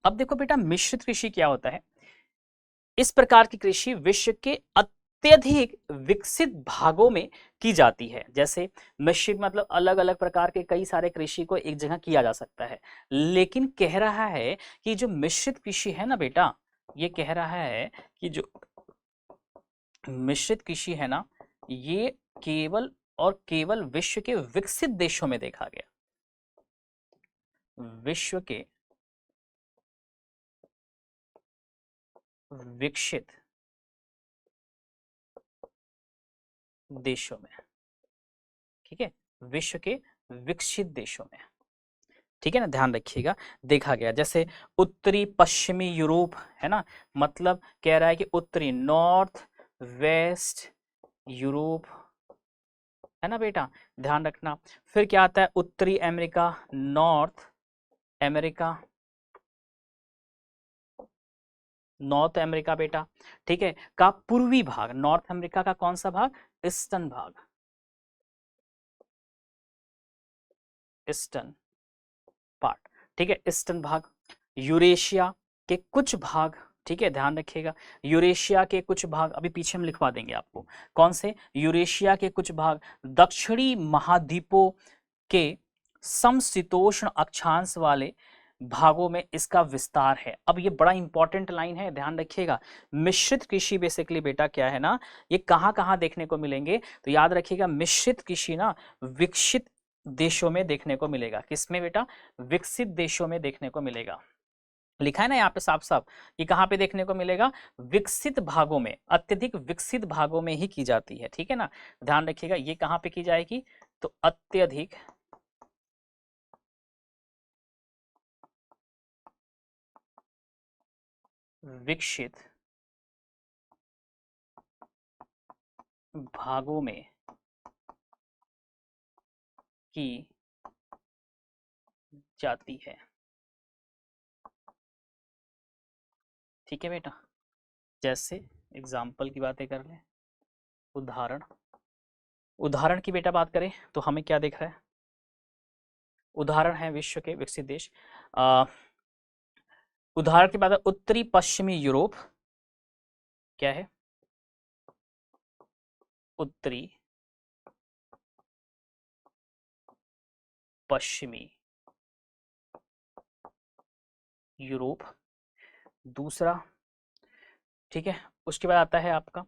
अब देखो बेटा मिश्रित कृषि क्या होता है। इस प्रकार की कृषि विश्व के अत्यधिक विकसित भागों में की जाती है। जैसे मिश्रित मतलब अलग अलग प्रकार के कई सारे कृषि को एक जगह किया जा सकता है, लेकिन कह रहा है कि जो मिश्रित कृषि है ना बेटा, ये कह रहा है कि जो मिश्रित कृषि है ना, ये केवल और केवल विश्व के विकसित देशों में देखा गया। विश्व के विकसित देशों में, ठीक है, विश्व के विकसित देशों में, ठीक है ना, ध्यान रखिएगा, देखा गया। जैसे उत्तरी पश्चिमी यूरोप है ना, मतलब कह रहा है कि उत्तरी नॉर्थ वेस्ट यूरोप है ना बेटा, ध्यान रखना। फिर क्या आता है, उत्तरी America, north America, north America बेटा, ठीक है, का पूर्वी भाग, नॉर्थ अमेरिका का कौन सा भाग, ईस्टर्न भाग, ईस्टर्न पार्ट, ठीक है, ईस्टर्न भाग। यूरेशिया के कुछ भाग, ठीक है, ध्यान रखिएगा, यूरेशिया के कुछ भाग अभी पीछे हम लिखवा देंगे आपको, कौन से, यूरेशिया के कुछ भाग दक्षिणी महाद्वीपों के समशीतोष्ण अक्षांश वाले भागों में इसका विस्तार है। अब ये बड़ा इंपॉर्टेंट लाइन है, ध्यान रखिएगा। मिश्रित कृषि बेसिकली बेटा क्या है ना, ये कहाँ कहाँ देखने को मिलेंगे, तो याद रखिएगा मिश्रित कृषि ना विकसित देशों में देखने को मिलेगा। किसमें बेटा, विकसित देशों में देखने को मिलेगा। लिखा है ना यहाँ पे साफ साफ, ये कहाँ पे देखने को मिलेगा, विकसित भागों में, अत्यधिक विकसित भागों में ही की जाती है, ठीक है ना, ध्यान रखिएगा। ये कहाँ पे की जाएगी, तो अत्यधिक विकसित भागों में की जाती है, ठीक है बेटा। जैसे एग्जाम्पल की बातें कर लें, उदाहरण, उदाहरण की बेटा बात करें तो हमें क्या दिख रहा है, उदाहरण है विश्व के विकसित देश। उदाहरण की बात है, उत्तरी पश्चिमी यूरोप क्या है, उत्तरी पश्चिमी यूरोप, दूसरा, ठीक है, उसके बाद आता है आपका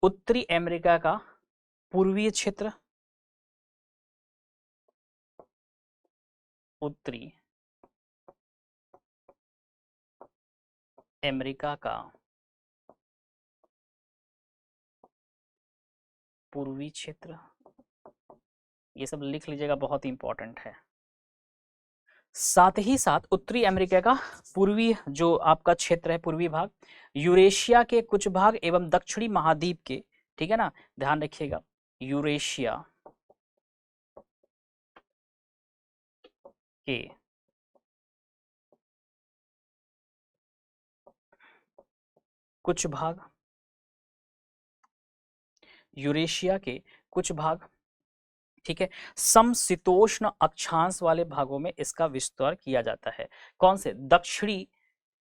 उत्तरी अमेरिका का पूर्वीय क्षेत्र, उत्तरी अमेरिका का पूर्वी क्षेत्र, ये सब लिख लीजिएगा, बहुत इंपॉर्टेंट है। साथ ही साथ उत्तरी अमेरिका का पूर्वी जो आपका क्षेत्र है, पूर्वी भाग, यूरेशिया के कुछ भाग एवं दक्षिणी महाद्वीप के, ठीक है ना, ध्यान रखिएगा, यूरेशिया के कुछ भाग, यूरेशिया के कुछ भाग, ठीक है, समशीतोष्ण अक्षांश वाले भागों में इसका विस्तार किया जाता है। कौन से, दक्षिणी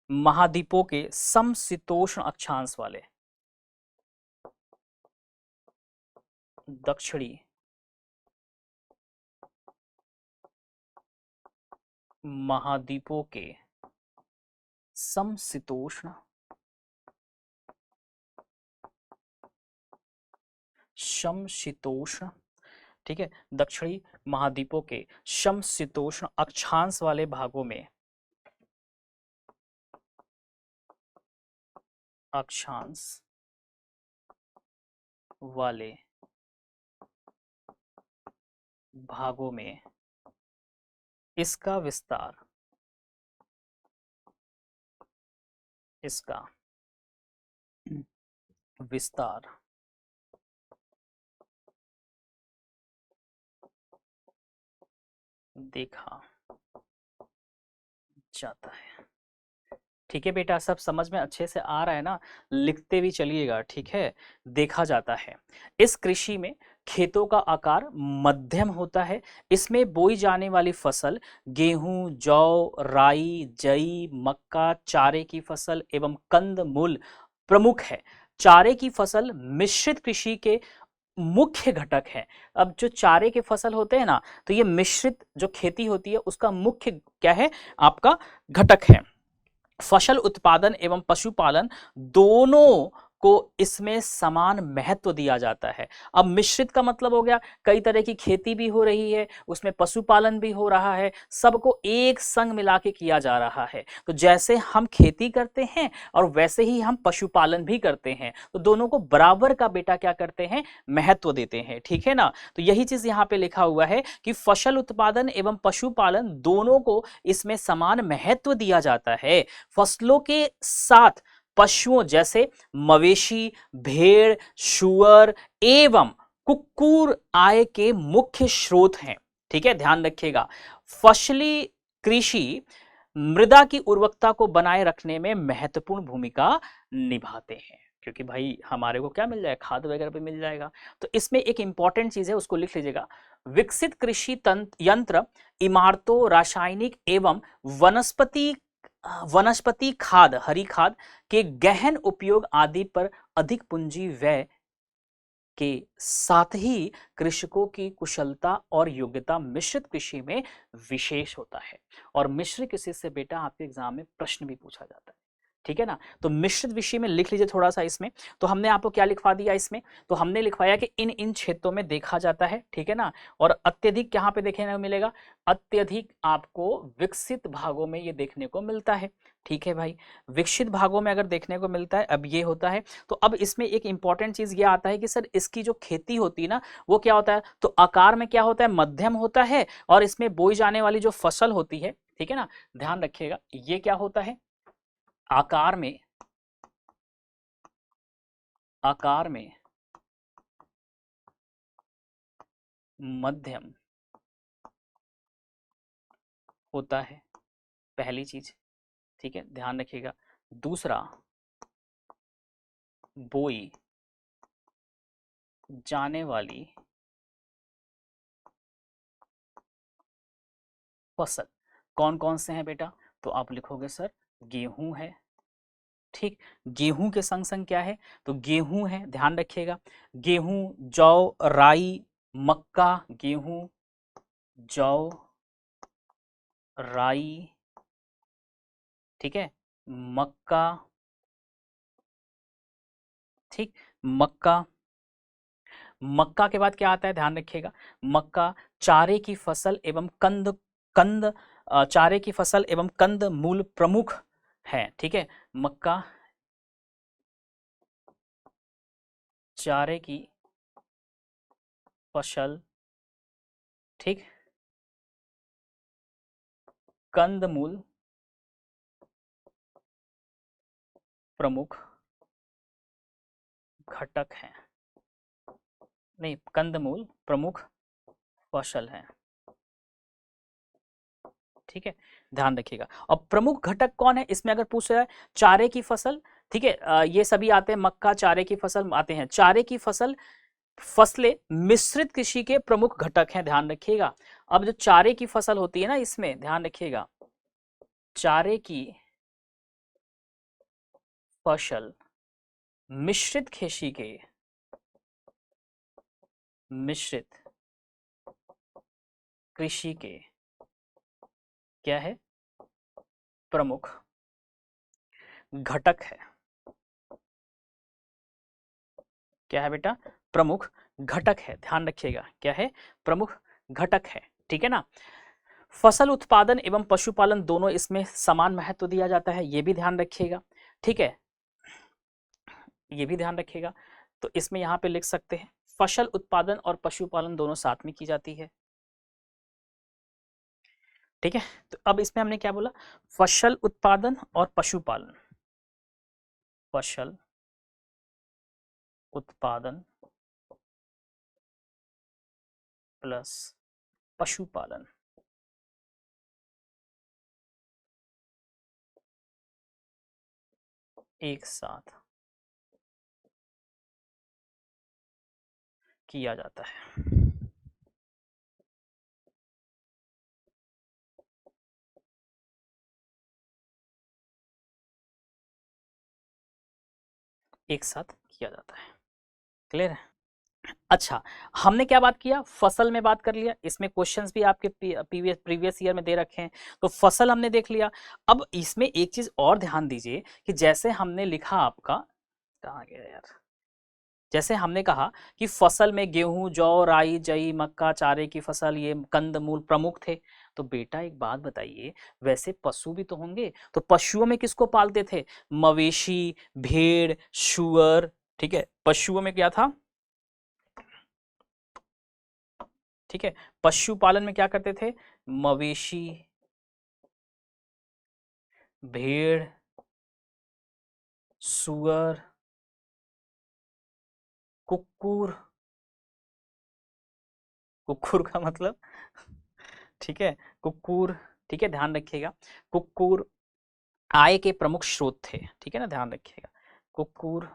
महाद्वीपों के समशीतोष्ण अक्षांश वाले, दक्षिणी महाद्वीपों के समशीतोष्ण, समशीतोष्ण, ठीक है, दक्षिणी महाद्वीपों के समशीतोष्ण अक्षांश वाले भागों में, अक्षांश वाले भागों में इसका विस्तार, इसका विस्तार देखा जाता है। ठीक है बेटा, सब समझ में अच्छे से आ रहा है ना, लिखते भी चलिएगा, ठीक है, देखा जाता है। इस कृषि में खेतों का आकार मध्यम होता है। इसमें बोई जाने वाली फसल गेहूं, जौ, राई, जई, मक्का, चारे की फसल एवं कंद मूल प्रमुख है। चारे की फसल मिश्रित कृषि के मुख्य घटक है। अब जो चारे के फसल होते हैं ना, तो ये मिश्रित जो खेती होती है उसका मुख्य क्या है, आपका घटक है। फसल उत्पादन एवं पशुपालन दोनों को इसमें समान महत्व दिया जाता है। अब मिश्रित का मतलब हो गया कई तरह की खेती भी हो रही है, उसमें पशुपालन भी हो रहा है, सबको एक संग मिला के किया जा रहा है। तो जैसे हम खेती करते हैं और वैसे ही हम पशुपालन भी करते हैं, तो दोनों को बराबर का बेटा क्या करते हैं, महत्व देते हैं। ठीक है ना। तो यही चीज यहाँ पे लिखा हुआ है कि फसल उत्पादन एवं पशुपालन दोनों को इसमें समान महत्व दिया जाता है। फसलों के साथ पशुओं जैसे मवेशी, भेड़, सूअर एवं कुक्कुर आय के मुख्य स्रोत हैं। ठीक है, ध्यान रखिएगा। फसली कृषि मृदा की उर्वरकता को बनाए रखने में महत्वपूर्ण भूमिका निभाते हैं, क्योंकि भाई हमारे को क्या मिल जाएगा, खाद वगैरह भी मिल जाएगा। तो इसमें एक इंपॉर्टेंट चीज है, उसको लिख लीजिएगा। विकसित कृषि यंत्र इमारतों, रासायनिक एवं वनस्पति वनस्पति खाद, हरी खाद के गहन उपयोग आदि पर अधिक पूंजी व्यय के साथ ही कृषकों की कुशलता और योग्यता मिश्रित कृषि में विशेष होता है। और मिश्रित कृषि से बेटा आपके एग्जाम में प्रश्न भी पूछा जाता है। ठीक है ना। तो मिश्रित विषय में लिख लीजिए थोड़ा सा इसमें। तो हमने आपको क्या लिखवा दिया इसमें, तो हमने लिखवाया कि इन इन क्षेत्रों में देखा जाता है। ठीक है ना। और अत्यधिक कहाँ पे देखने को मिलेगा, अत्यधिक आपको विकसित भागों में ये देखने को मिलता है। ठीक है भाई, विकसित भागों में अगर देखने को मिलता है, अब ये होता है। तो अब इसमें एक इंपॉर्टेंट चीज ये आता है कि सर इसकी जो खेती होती है ना, वो क्या होता है, तो आकार में क्या होता है, मध्यम होता है। और इसमें बोई जाने वाली जो फसल होती है, ठीक है ना, ध्यान रखिएगा, ये क्या होता है, आकार में, आकार में मध्यम होता है, पहली चीज। ठीक है, ध्यान रखिएगा। दूसरा, बोई जाने वाली फसल कौन कौन से हैं बेटा, तो आप लिखोगे सर गेहूं है। ठीक, गेहूं के संग संग क्या है, तो गेहूं है, ध्यान रखिएगा। गेहूं, जौ, राई, मक्का, गेहूं, जौ, राई, ठीक है, मक्का, ठीक, मक्का। मक्का के बाद क्या आता है, ध्यान रखिएगा, मक्का, चारे की फसल एवं कंद, कंद चारे की फसल एवं कंद मूल प्रमुख है। ठीक है, मक्का, चारे की फसल, ठीक, कंद मूल प्रमुख घटक है, नहीं, कंदमूल प्रमुख फसल है। ठीक है, ध्यान रखिएगा। और प्रमुख घटक कौन है इसमें अगर पूछ रहा है, चारे की फसल, ठीक है, ये सभी आते हैं, मक्का, चारे की फसल आते हैं। चारे की फसल, फसलें मिश्रित कृषि के प्रमुख घटक हैं, ध्यान रखिएगा। अब जो चारे की फसल होती है ना, इसमें ध्यान रखिएगा, चारे की फसल मिश्रित कृषि के, मिश्रित कृषि के क्या है, प्रमुख घटक है। क्या है बेटा, प्रमुख घटक है, ध्यान रखिएगा, क्या है, प्रमुख घटक है। ठीक है ना। फसल उत्पादन एवं पशुपालन दोनों इसमें समान महत्व दिया जाता है, ये भी ध्यान रखिएगा। ठीक है, ये भी ध्यान रखिएगा। तो इसमें यहाँ पे लिख सकते हैं, फसल उत्पादन और पशुपालन दोनों साथ में की जाती है। ठीक है, तो अब इसमें हमने क्या बोला, फसल उत्पादन और पशुपालन, फसल उत्पादन प्लस पशुपालन, एक साथ किया जाता है। एक साथ किया जाता है। क्लियर है? अच्छा, हमने क्या बात किया, फसल में बात कर लिया, इसमें क्वेश्चंस भी आपके प्रीवियस ईयर में दे रखे हैं, तो फसल हमने देख लिया। अब इसमें एक चीज और ध्यान दीजिए कि जैसे हमने लिखा आपका, कहाँ गया यार, जैसे हमने कहा कि फसल में गेहूं, जौ, राई, जई, मक्का, चारे की फसल, ये कंद मूल प्रमुख थे। तो बेटा एक बात बताइए, वैसे पशु भी तो होंगे, तो पशुओं में किसको पालते थे, मवेशी, भेड़, शुअर, ठीक है, पशुओं में क्या था, ठीक है, पशुपालन में क्या करते थे, मवेशी, भेड़, सुअर, कुक्कुर, कुक्कुर का मतलब, ठीक है, कुक्कुर, ठीक है, ध्यान रखिएगा, कुक्कुर आय के प्रमुख स्रोत थे, ठीक है ना, ध्यान रखिएगा, कुक्कुर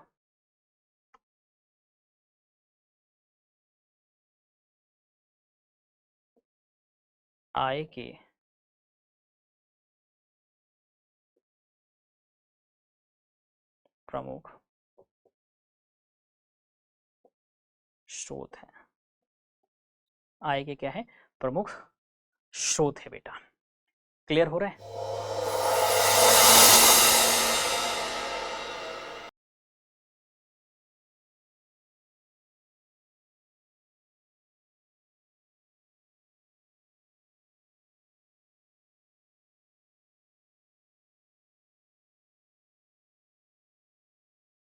आय के प्रमुख स्रोत है, आय के क्या है, प्रमुख स्रोत है बेटा। क्लियर हो रहा है?